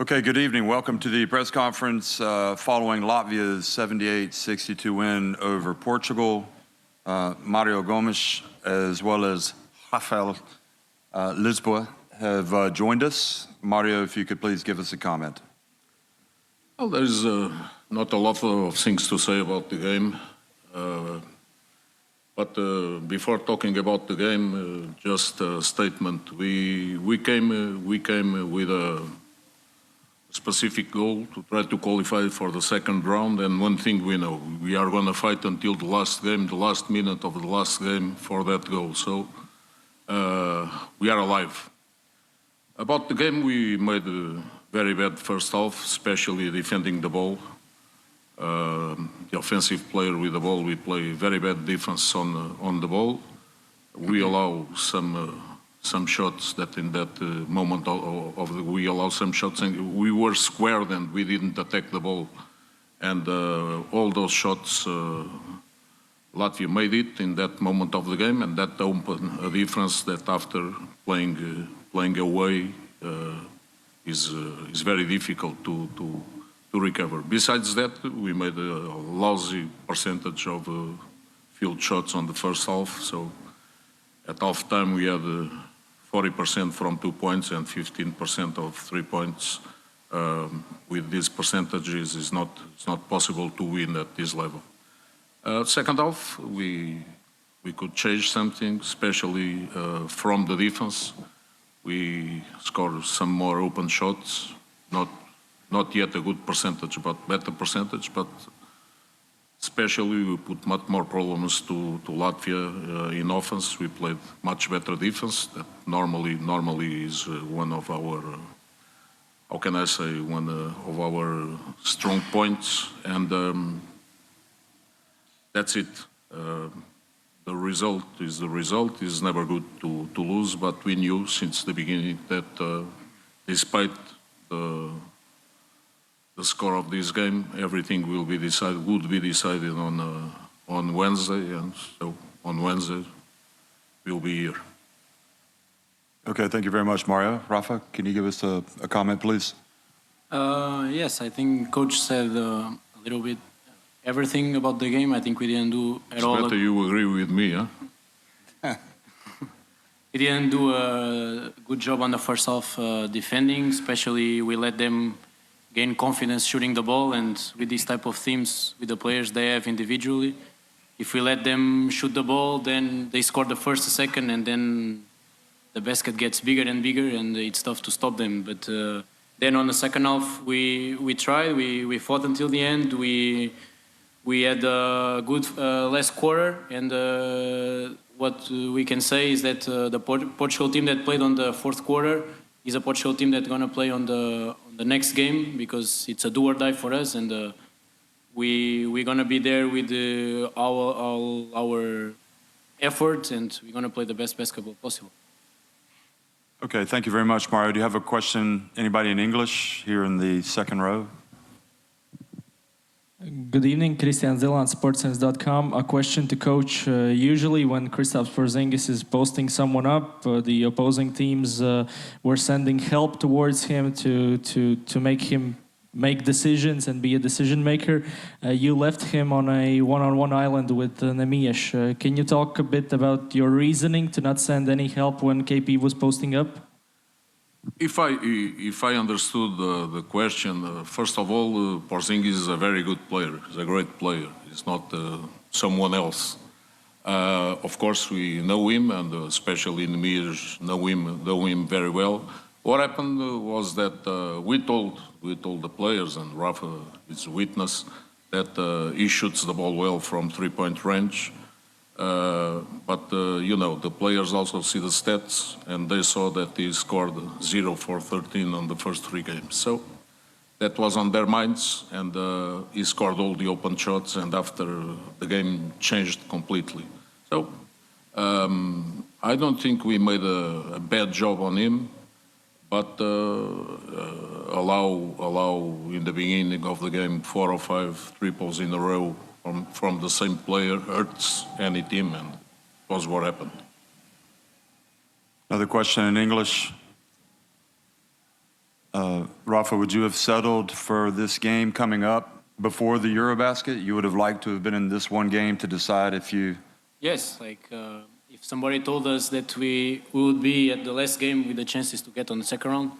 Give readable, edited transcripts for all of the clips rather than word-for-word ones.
Okay, good evening. Welcome to the press conference following Latvia's 78-62 win over Portugal. Mario Gomes, as well as Rafael Lisboa, have joined us. Mario, if you could please give us a comment. Well, there's not a lot of things to say about the game. But before talking about the game, just a statement. We came with a specific goal to try to qualify for the second round, and one thing we know, we are going to fight until the last game, the last minute of the last game for that goal. So we are alive. About the game, we made a very bad first half, especially defending the ball. The offensive player with the ball, we play very bad defense on the ball. We allow some shots that in that moment we allow some shots, and we were squared and we didn't attack the ball. And all those shots, Latvia made it in that moment of the game, and that opened a difference that after playing away is very difficult to recover. Besides that, we made a lousy percentage of field shots on the first half. So at half time we had 40% from 2 points and 15% of 3 points. With these percentages, it's not possible to win at this level. Second half, we could change something, especially from the defense. We scored some more open shots, not yet a good percentage, but better percentage. But especially we put much more problems to Latvia in offense. We played much better defense. That normally is one of our, how can I say, one of our strong points. And that's it. The result is the result. It's never good to lose, but we knew since the beginning that despite the score of this game, everything would be decided on Wednesday, and so on Wednesday we'll be here. Okay, thank you very much, Mario. Rafa, can you give us a comment, please? Yes, I think Coach said a little bit everything about the game. I think we didn't do at all. It's better you agree with me, huh? We didn't do a good job on the first half defending, especially we let them gain confidence shooting the ball, and with these type of teams, with the players they have individually, if we let them shoot the ball, then they score the first, the second, and then the basket gets bigger and bigger, and it's tough to stop them. But then on the second half, we tried, we fought until the end. We had a good last quarter, and what we can say is that the Portugal team that played on the fourth quarter is a Portugal team that's going to play on the next game, because it's a do or die for us, and we're going to be there with all our effort, and we're going to play the best basketball possible. Okay, thank you very much, Mario. Do you have a question, anybody in English here in the second row? Good evening, Christian Zeland, sportsense.com. A question to Coach. Usually when Kristaps Porzingis is posting someone up, the opposing teams were sending help towards him to make him make decisions and be a decision maker. You left him on a one-on-one island with Nemias. Can you talk a bit about your reasoning to not send any help when KP was posting up? If I understood the question, first of all, Porzingis is a very good player. He's a great player. He's not someone else. Of course, we know him, and especially Nemias know him very well. What happened was that we told the players, and Rafa is a witness, that he shoots the ball well from three-point range. But you know, the players also see the stats, and they saw that he scored 0 for 13 on the first 3 games. So that was on their minds, and he scored all the open shots, and after the game changed completely. So I don't think we made a bad job on him, but allow in the beginning of the game 4 or 5 triples in a row from the same player hurts any team, and was what happened. Another question in English. Rafa, would you have settled for this game coming up before the EuroBasket? You would have liked to have been in this one game to decide if you... Yes, if somebody told us that we would be at the last game with the chances to get on the second round,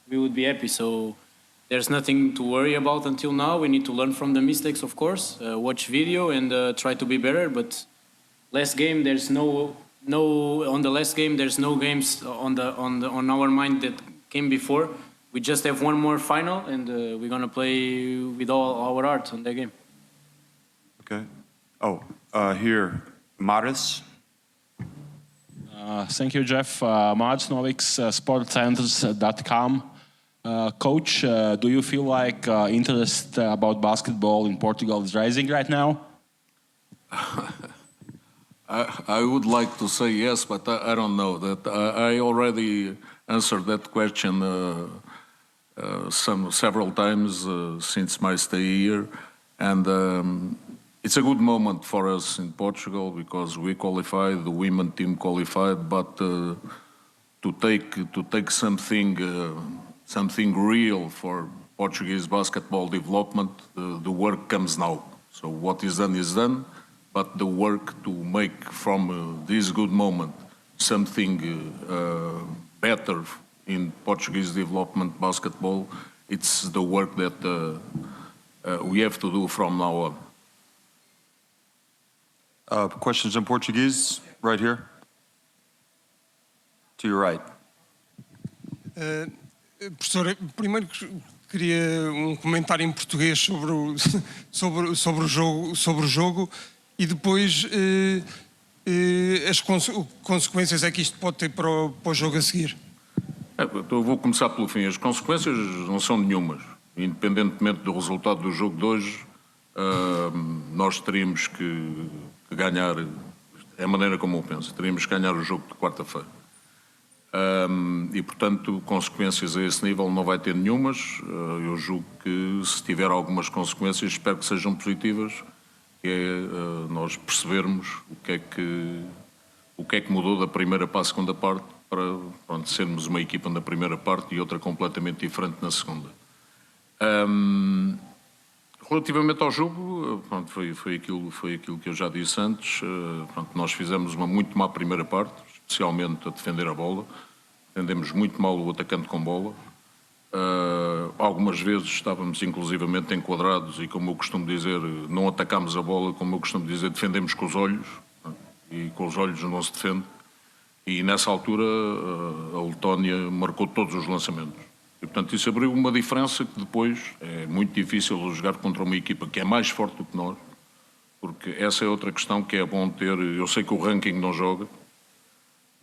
we would be happy. So there's nothing to worry about until now. We need to learn from the mistakes, of course, watch video and try to be better. But last game, there's no on the last game, there's no games on our mind that came before. We just have one more final, and we're gonna play with all our heart on that game. Okay. Oh, here, Maris. Thank you, Jeff. Maris Noviks, sportcenters.com. Coach, do you feel like interest about basketball in Portugal is rising right now? I would like to say yes, but I don't know. That I already answered that question several times since my stay here, and it's a good moment for us in Portugal because we qualified, the women team qualified, but to take something real for Portuguese basketball development, the work comes now. So what is done, but the work to make from this good moment something better in Portuguese development basketball, it's the work that we have to do from now on. Questions in Portuguese, right here. To your right. Professor, primeiro queria comentário em português sobre o jogo e depois as consequências é que isto pode ter para o jogo a seguir. Eu vou começar pelo fim. As consequências não são nenhumas. Independentemente do resultado do jogo de hoje, nós teríamos que ganhar, é a maneira como eu penso, teríamos que ganhar o jogo de quarta-feira. E, portanto, consequências a esse nível não vai ter nenhumas. Eu julgo que se tiver algumas consequências, espero que sejam positivas, que é nós percebermos o que é que mudou da primeira para a segunda parte, para sermos uma equipa na primeira parte e outra completamente diferente na segunda. Relativamente ao jogo, pronto, foi aquilo que eu já disse antes. Pronto, nós fizemos uma muito má primeira parte, especialmente a defender a bola. Defendemos muito mal o atacante com bola. Algumas vezes estávamos inclusivamente enquadrados e, como eu costumo dizer, não atacámos a bola, como eu costumo dizer, defendemos com os olhos. E com os olhos não se defende. E nessa altura a Letónia marcou todos os lançamentos. E, portanto, isso abriu uma diferença que depois é muito difícil jogar contra uma equipa que é mais forte do que nós, porque essa é outra questão que é bom ter. Eu sei que o ranking não joga,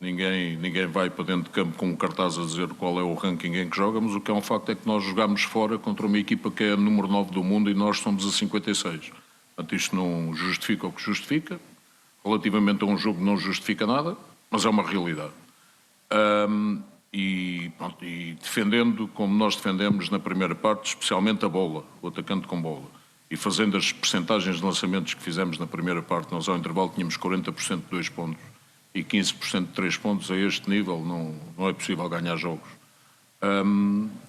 ninguém vai para dentro de campo com um cartaz a dizer qual é o ranking em que joga, mas o que é um facto é que nós jogamos fora contra uma equipa que é a número 9 do mundo e nós somos a 56. Portanto, isto não justifica o que justifica. Relativamente a um jogo não justifica nada, mas é uma realidade. E defendendo como nós defendemos na primeira parte, especialmente a bola, o atacante com bola, e fazendo as percentagens de lançamentos que fizemos na primeira parte, nós ao intervalo tínhamos 40% de 2 pontos e 15% de 3 pontos. A este nível não é possível ganhar jogos.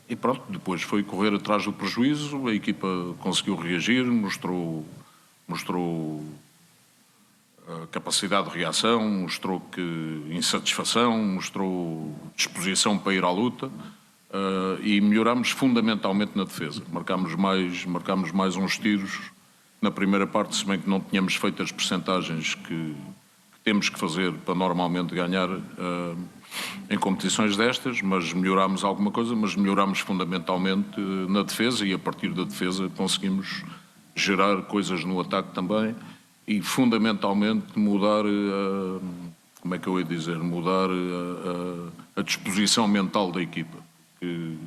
E pronto, depois foi correr atrás do prejuízo, a equipa conseguiu reagir, mostrou capacidade de reação, mostrou insatisfação, mostrou disposição para ir à luta e melhorámos fundamentalmente na defesa. Marcámos mais uns tiros na primeira parte, se bem que não tínhamos feito as percentagens que temos que fazer para normalmente ganhar em competições destas, mas melhorámos alguma coisa, mas melhorámos fundamentalmente na defesa e a partir da defesa conseguimos gerar coisas no ataque também. E fundamentalmente mudar, como é que eu ia dizer, mudar a disposição mental da equipa. Que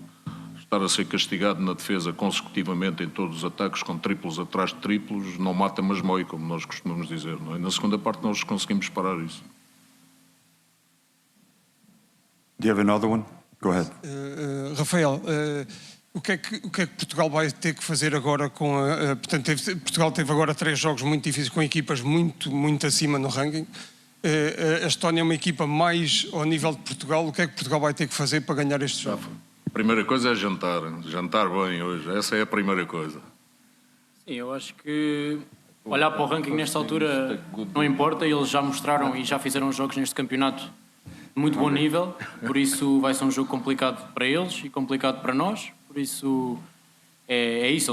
estar a ser castigado na defesa consecutivamente em todos os ataques com triplos atrás de triplos não mata, mas mói, como nós costumamos dizer. Não é? Na segunda parte nós conseguimos parar isso. Do you have another one? Go ahead. Rafael, o que é que Portugal vai ter que fazer agora com a... Portanto, Portugal teve agora 3 jogos muito difíceis com equipas muito acima no ranking. A Estónia é uma equipa mais ao nível de Portugal. O que é que Portugal vai ter que fazer para ganhar este jogo? primeira coisa é jantar. Jantar bem hoje. Essa é a primeira coisa. Sim, eu acho que olhar para o ranking nesta altura não importa, eles já mostraram e já fizeram jogos neste campeonato de muito bom nível, por isso vai ser um jogo complicado para eles e complicado para nós, por isso é isso,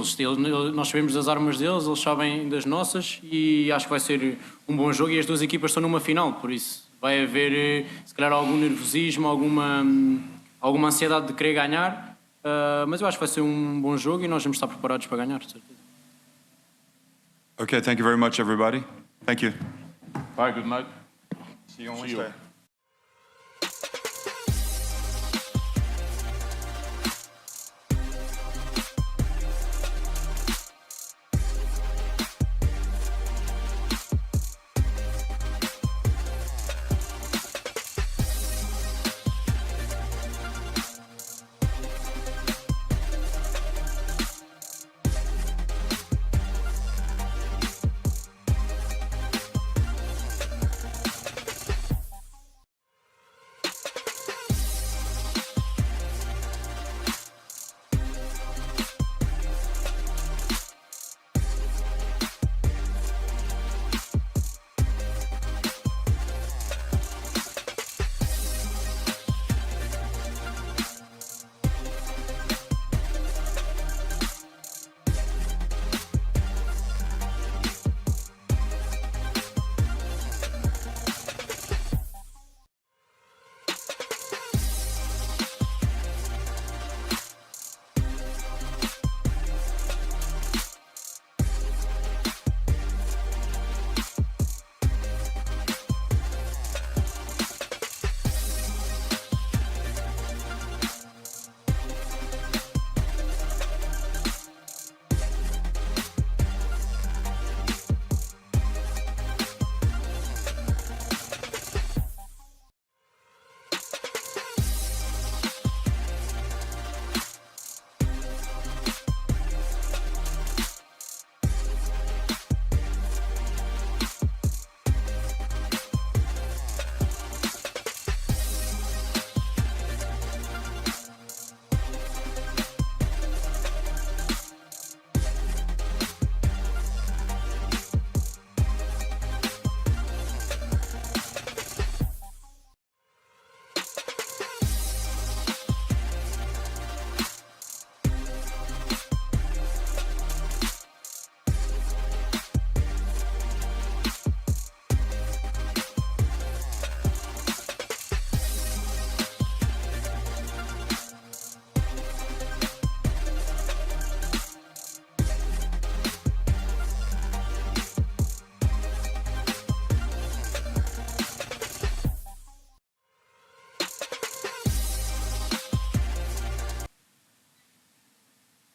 nós sabemos das armas deles, eles sabem das nossas e acho que vai ser um bom jogo e as duas equipas estão numa final, por isso vai haver se calhar algum nervosismo, alguma ansiedade de querer ganhar, mas eu acho que vai ser um bom jogo e nós vamos estar preparados para ganhar, de certeza. Okay, thank you very much, everybody. Thank you. Bye, good night. See you on Wednesday.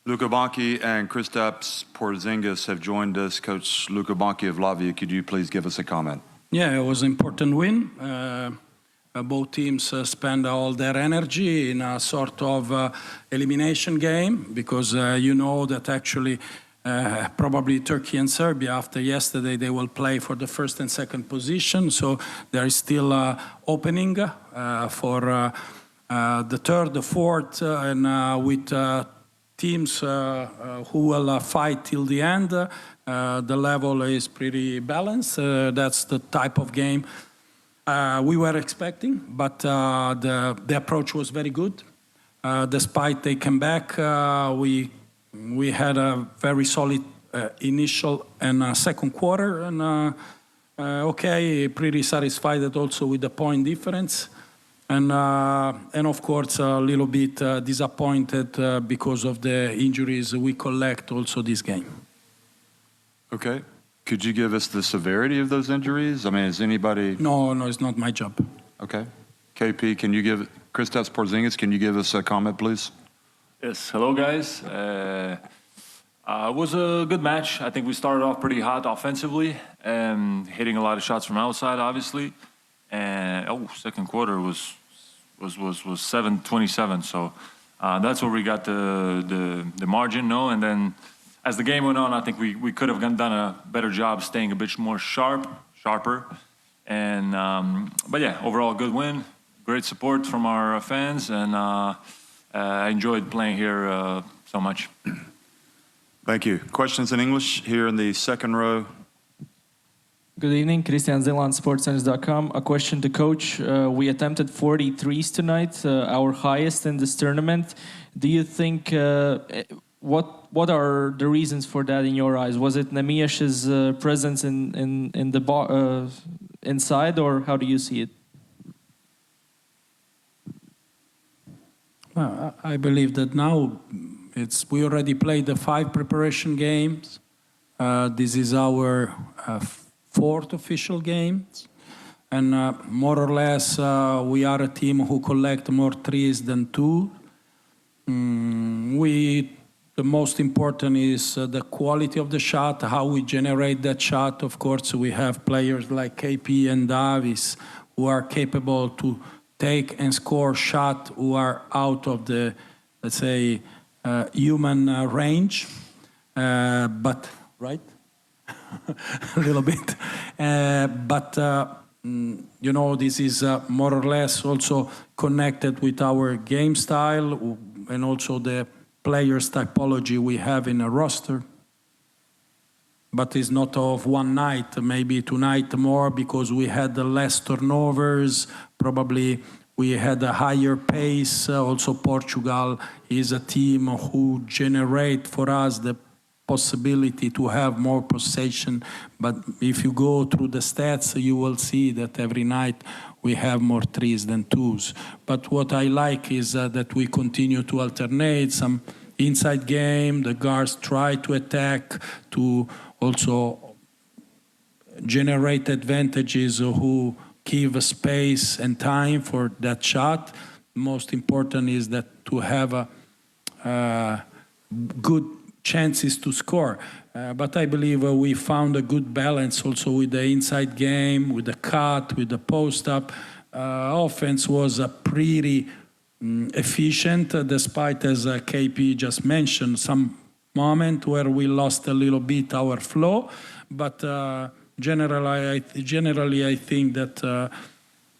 Luka Bonke and Kristaps Porzingis have joined us. Coach Luka Bonke of Latvia, could you please give us a comment? Yeah, it was an important win. Both teams spend all their energy in a sort of elimination game because you know that actually probably Turkey and Serbia after yesterday they will play for the first and second position. So there is still opening for the third, the fourth, and with teams who will fight till the end. The level is pretty balanced. That's the type of game we were expecting, but the approach was very good. Despite they came back, we had a very solid initial and second quarter, and okay, pretty satisfied also with the point difference. And of course, a little bit disappointed because of the injuries we collect also this game. Okay. Could you give us the severity of those injuries? I mean, is anybody... No, it's not my job. Okay. KP, can you give... Kristaps Porzingis, can you give us a comment, please? Yes, hello guys. It was a good match. I think we started off pretty hot offensively and hitting a lot of shots from outside, obviously. And second quarter was 7-27. So that's where we got the margin, no? And then as the game went on, I think we could have done a better job staying a bit more sharper. And but yeah, overall good win, great support from our fans, and I enjoyed playing here so much. Thank you. Questions in English here in the second row. Good evening, Christian Zeland, SportsCenter.com. A question to coach. We attempted 43s tonight, our highest in this tournament. Do you think, what are the reasons for that in your eyes? Was it Nemiash's presence in the inside, or how do you see it? Well, I believe that now we already played the 5 preparation games. This is our 4th official games, and more or less we are a team who collect more threes than two. The most important is the quality of the shot, how we generate that shot. Of course, we have players like KP and Davis who are capable to take and score shots who are out of the, let's say, human range, but right? A little bit. You know, this is more or less also connected with our game style and also the players' typology we have in a roster. But it's not of one night, maybe tonight more because we had less turnovers, probably we had a higher pace. Also Portugal is a team who generate for us the possibility to have more possession, but if you go through the stats, you will see that every night we have more threes than twos. But what I like is that we continue to alternate some inside game, the guards try to attack, to also generate advantages who give space and time for that shot. Most important is that to have a good chances to score. But I believe we found a good balance also with the inside game, with the cut, with the post-up. Offense was pretty efficient, despite, as KP just mentioned, some moment where we lost a little bit our flow. But generally, I think that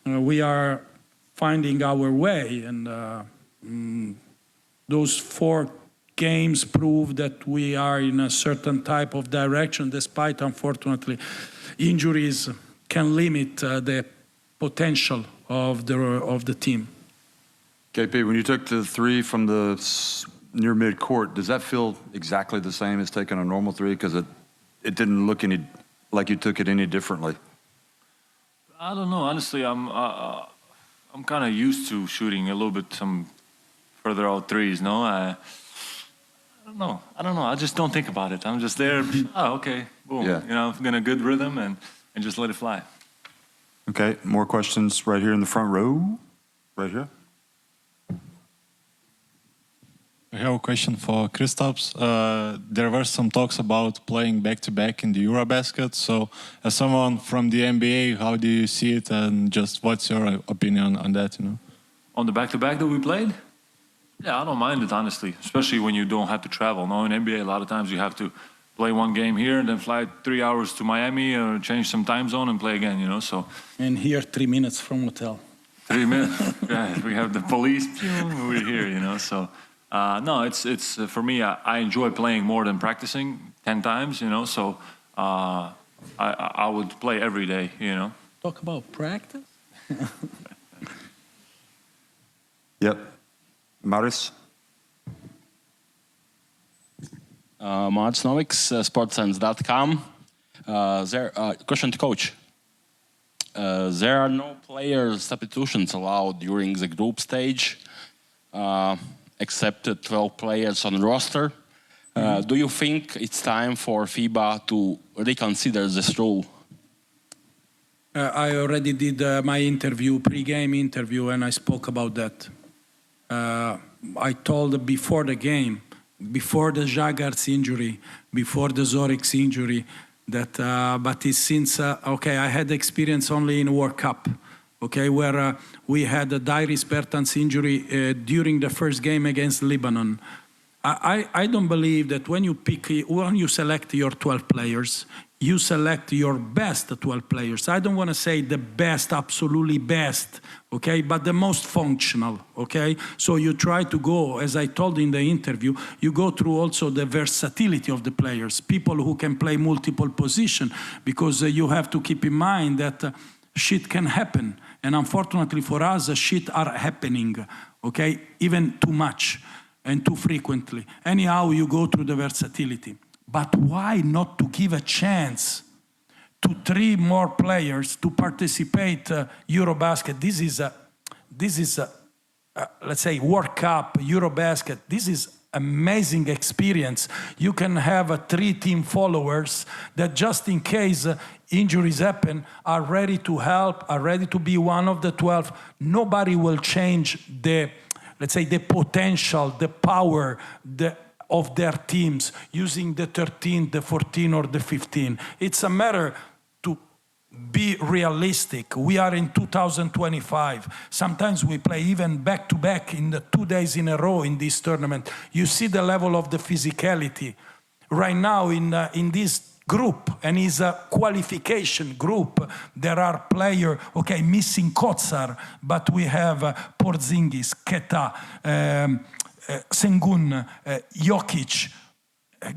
we are finding our way. And those 4 games prove that we are in a certain type of direction, despite, unfortunately, injuries can limit the potential of the team. KP, when you took the 3 from the near mid-court, does that feel exactly the same as taking a normal 3? Because it didn't look like you took it any differently. I don't know. Honestly, I'm kind of used to shooting a little bit some further out threes. No, I don't know. I just don't think about it. I'm just there. Oh, okay, boom. Yeah. You know, I'm in a good rhythm and just let it fly. Okay, more questions right here in the front row. Right here. I have a question for Kristaps. There were some talks about playing back-to-back in the EuroBasket. So, as someone from the NBA, how do you see it, and just what's your opinion on that? You know, On the back-to-back that we played, yeah, I don't mind it honestly, especially when you don't have to travel. No, in NBA, a lot of times you have to play one game here and then fly 3 hours to Miami or change some time zone and play again. You know, so. And here, 3 minutes from hotel. 3 minutes. Yeah, we have the police. We're here. You know, so. No, it's for me. I enjoy playing more than practicing 10 times. You know, so I would play every day. You know. Talk about practice. Yep. Maris. Marts Noviks, SportsCenter.com. Question to coach. There are no player substitutions allowed during the group stage, except 12 players on roster. Do you think it's time for FIBA to reconsider this rule? I already did my interview, pre-game interview, and I spoke about that. I told before the game, before the Žagar's injury, before the Zoric's injury, that but it's since okay, I had experience only in World Cup, okay, where we had a Dairis Bertans injury during the first game against Lebanon. I don't believe that when you select your 12 players, you select your best 12 players. I don't want to say the best, absolutely best, okay, but the most functional, okay? So you try to go, as I told in the interview, you go through also the versatility of the players, people who can play multiple positions, because you have to keep in mind that shit can happen. And unfortunately for us, shit are happening, okay, even too much and too frequently. Anyhow, you go through the versatility. But why not to give a chance to 3 more players to participate EuroBasket? This is let's say World Cup, EuroBasket. This is amazing experience. You can have 3 team followers that just in case injuries happen are ready to help, are ready to be one of the 12. Nobody will change the, let's say, the potential, the power, of their teams using the 13, the 14, or the 15. It's a matter to be realistic. We are in 2025. Sometimes we play even back-to-back in the 2 days in a row in this tournament. You see the level of the physicality. Right now in this group, and is a qualification group, there are players, okay, missing Kotsar, but we have Porzingis, Keta, Sengun, Jokic.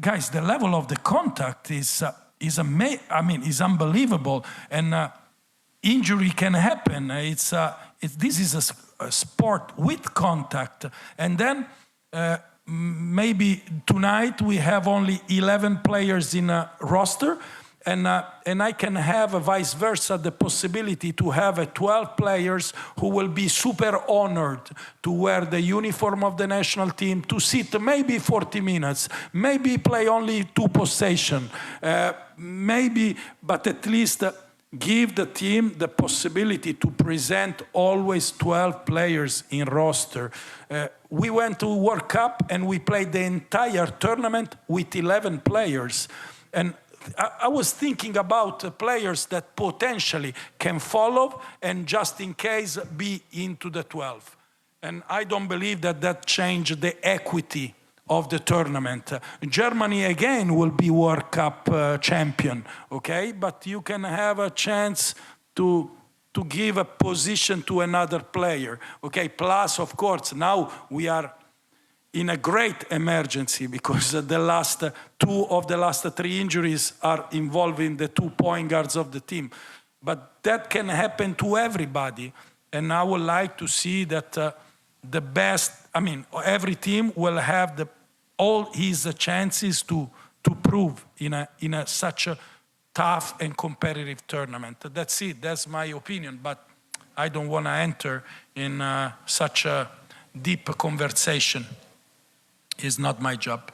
Guys, the level of the contact is unbelievable, and injury can happen. This is a sport with contact, and then maybe tonight we have only 11 players in a roster, and I can have vice versa the possibility to have 12 players who will be super honored to wear the uniform of the national team, to sit maybe 40 minutes, maybe play only 2 possessions, maybe, but at least give the team the possibility to present always 12 players in roster. We went to World Cup and we played the entire tournament with 11 players. And I was thinking about players that potentially can follow and just in case be into the 12. And I don't believe that changed the equity of the tournament. Germany again will be World Cup champion, okay? But you can have a chance to give a position to another player, okay? Plus, of course, now we are in a great emergency because the last 2 of the last 3 injuries are involving the 2 point guards of the team. But that can happen to everybody. And I would like to see that the best, every team will have all his chances to prove in such a tough and competitive tournament. That's it, that's my opinion, but I don't want to enter in such a deep conversation. It's not my job.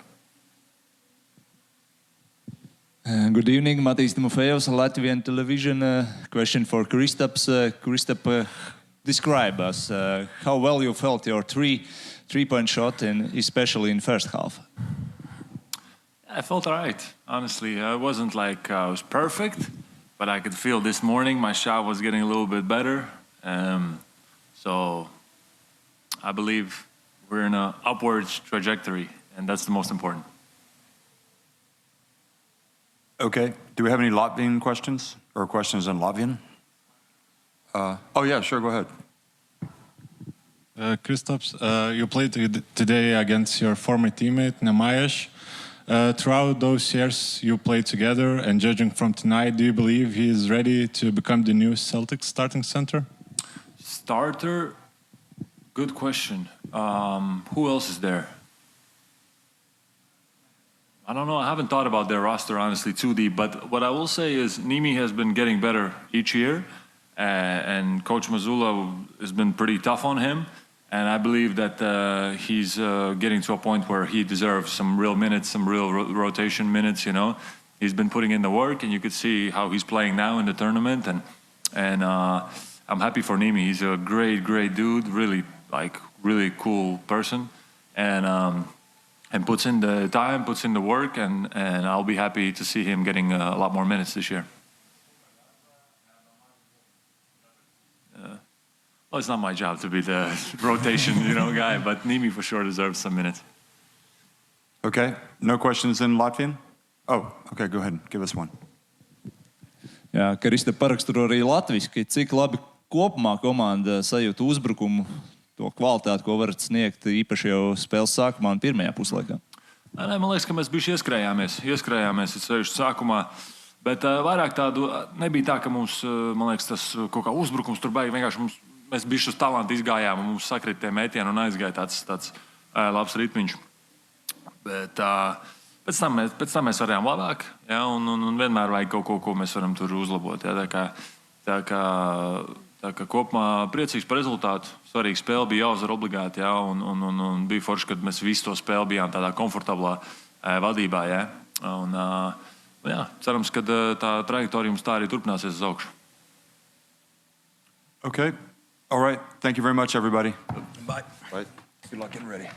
Good evening, Matis Timofeevs, Latvian television. Question for Kristaps. Kristaps, describe us how well you felt your three-point shot, and especially in first half. I felt all right, honestly. It wasn't like I was perfect, but I could feel this morning my shot was getting a little bit better. So I believe we're in an upwards trajectory, and that's the most important. Okay. Do we have any Latvian questions or questions in Latvian? Oh, yeah, sure, go ahead. Kristaps, you played today against your former teammate, Nemayesh. Throughout those years you played together, and judging from tonight, do you believe he is ready to become the new Celtics starting center? Starter? Good question. Who else is there? I don't know. I haven't thought about their roster, honestly, too deep. But what I will say is Nimi has been getting better each year. And Coach Mazzulla has been pretty tough on him. And I believe that he's getting to a point where he deserves some real minutes, some real rotation minutes, you know. He's been putting in the work, and you could see how he's playing now in the tournament. And I'm happy for Nimi. He's a great, great dude, really cool person. And puts in the time, puts in the work, and I'll be happy to see him getting a lot more minutes this year. Well, it's not my job to be the rotation, guy, but Nimi for sure deserves some minutes. Okay, no questions in Latvian? Oh, okay, go ahead, give us one. Jā, Kristap paraksturo arī latviski. Cik labi kopumā komanda sajūta uzbrukumu, to kvalitāti, ko varat sniegt īpaši jau spēles sākumā un pirmajā puslaikā? Nē, man liekas, ka mēs bišķi ieskrējāmies sevišķi sākumā, bet vairāk tādu nebija tā, ka mums, man liekas, tas kaut kā uzbrukums tur baigi vienkārši mēs bišķi uz talantu izgājām un mums sakrit tie mētieni un aizgāja tāds labs ritmiņš. Bet pēc tam mēs varējām labāk, ja, un vienmēr vajag kaut ko, ko mēs varam tur uzlabot. Ja, tā kā kopumā priecīgs par rezultātu. Svarīga spēle bija jāuzvar obligāti, ja, un bija forši, kad mēs visu to spēli bijām tādā komfortablā vadībā. Ja, un, jā, cerams, ka tā trajektorija mums tā arī turpināsies uz augšu. Okay, all right. Thank you very much, everybody. Bye. Good luck getting ready.